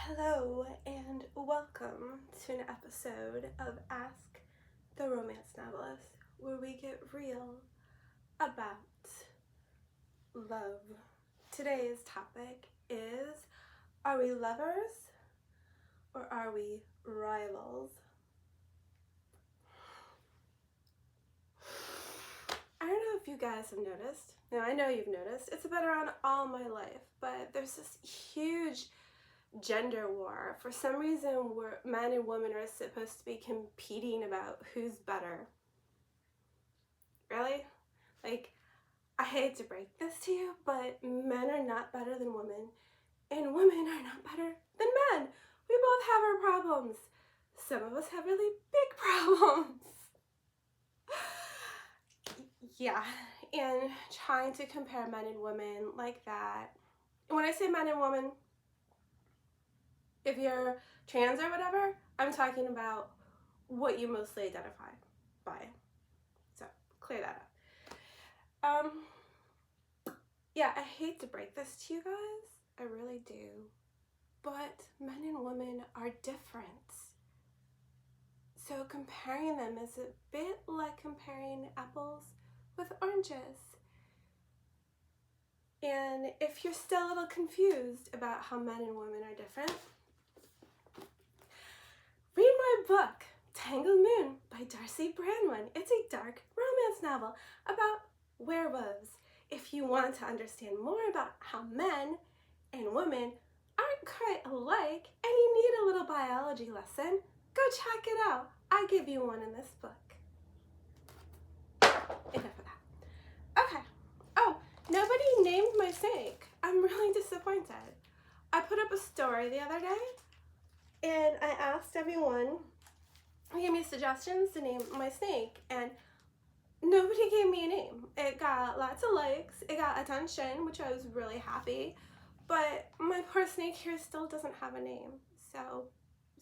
Hello and welcome to an episode of Ask the Romance Novelist, where we get real about love. Today's topic is, are we lovers or are we rivals? I don't know if you guys have noticed. Now, I know you've noticed. It's been around all my life, but there's this huge gender war. For some reason, men and women are supposed to be competing about who's better. Really? Like, I hate to break this to you, but men are not better than women, and women are not better than men. We both have our problems. Some of us have really big problems. Yeah, and trying to compare men and women like that. When I say men and women, if you're trans or whatever, I'm talking about what you mostly identify by. So, clear that up. Yeah, I hate to break this to you guys. I really do. But men and women are different. So comparing them is a bit like comparing apples with oranges. And if you're still a little confused about how men and women are different, read my book, Tangled Moon by Darcy Branwyn. It's a dark romance novel about werewolves. If you want to understand more about how men and women aren't quite alike and you need a little biology lesson, go check it out. I give you one in this book. Enough of that. Okay. Oh, nobody named my snake. I'm really disappointed. I put up a story the other day and I asked everyone to give me suggestions to name my snake, and nobody gave me a name. It got lots of likes, it got attention, which I was really happy, but my poor snake here still doesn't have a name. So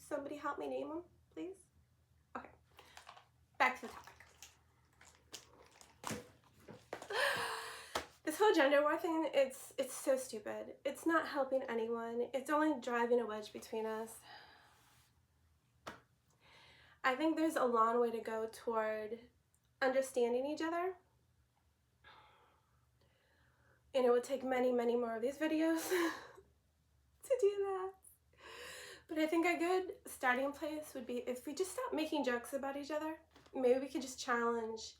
somebody help me name him, please. Okay, back to the topic. This whole gender war thing, it's so stupid. It's not helping anyone. It's only driving a wedge between us. I think there's a long way to go toward understanding each other. And it would take many, many more of these videos to do that. But I think a good starting place would be if we just stop making jokes about each other. Maybe we could just challenge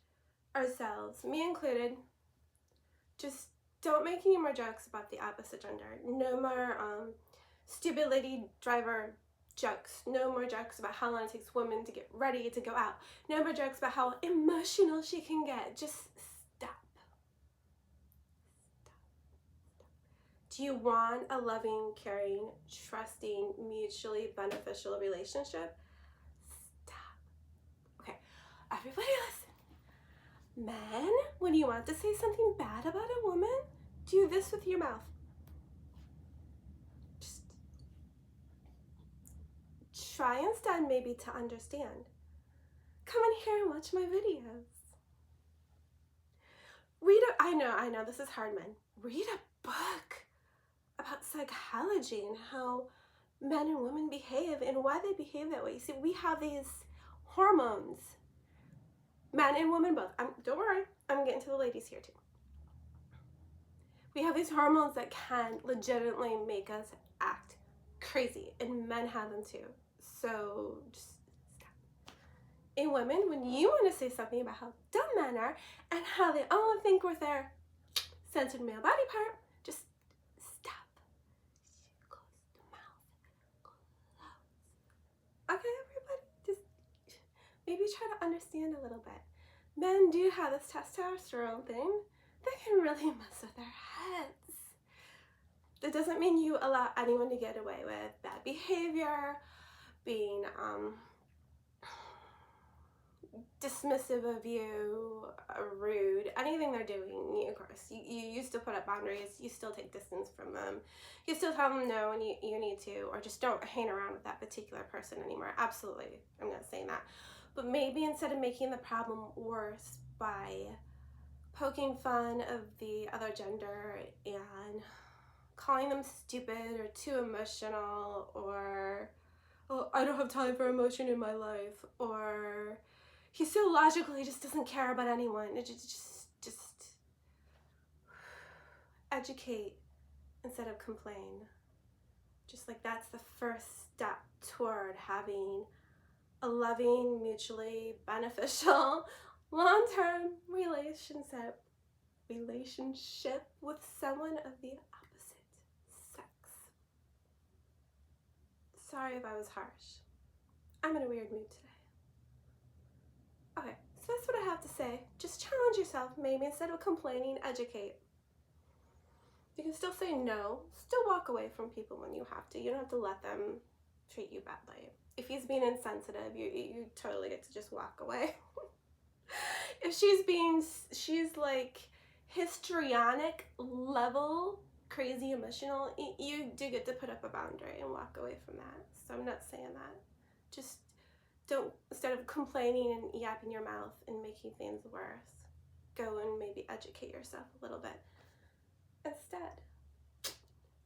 ourselves, me included. Just don't make any more jokes about the opposite gender. No more stupid lady driver jokes. No more jokes about how long it takes women to get ready to go out. No more jokes about how emotional she can get. Just stop. Do you want a loving, caring, trusting, mutually beneficial relationship? Stop. Okay, everybody listen. Men, when you want to say something bad about a woman, do this with your mouth. Just try instead maybe to understand. Come in here and watch my videos. I know, this is hard, men. Read a book about psychology and how men and women behave and why they behave that way. You see, we have these hormones. Men and women both. Don't worry, I'm getting to the ladies here too. We have these hormones that can legitimately make us act crazy, and men have them too. So just stop. And women, when you want to say something about how dumb men are and how they only think with their censored male body part, just stop. Close the mouth. Close. Okay, everybody, just maybe try to understand a little bit. Men do have this testosterone thing that can really mess with their heads. That doesn't mean you allow anyone to get away with bad behavior, being dismissive of you, rude, anything they're doing. Of course, you still put up boundaries, you still take distance from them, you still tell them no when you need to, or just don't hang around with that particular person anymore. Absolutely, I'm not saying that. But maybe instead of making the problem worse by poking fun of the other gender and calling them stupid or too emotional, or, oh, I don't have time for emotion in my life, or he's so logical, he just doesn't care about anyone. It just educate instead of complain. Just like that's the first step toward having a loving, mutually beneficial, long-term relationship with someone of the opposite sex. Sorry if I was harsh. I'm in a weird mood today. Okay, so that's what I have to say. Just challenge yourself, maybe instead of complaining, educate. You can still say no, still walk away from people when you have to. You don't have to let them treat you badly. If he's being insensitive, you totally get to just walk away. If she's like histrionic level, crazy emotional, you do get to put up a boundary and walk away from that. So I'm not saying that. Just don't, instead of complaining and yapping your mouth and making things worse, go and maybe educate yourself a little bit instead.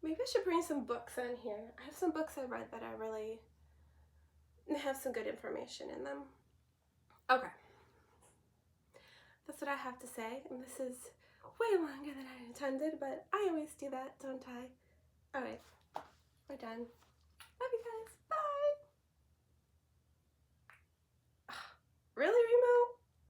Maybe I should bring some books on here. I have some books I read that I really have some good information in them. Okay. That's what I have to say, and this is way longer than I intended, but I always do that, don't I? Alright, we're done. Love you guys. Bye! Really, Remo?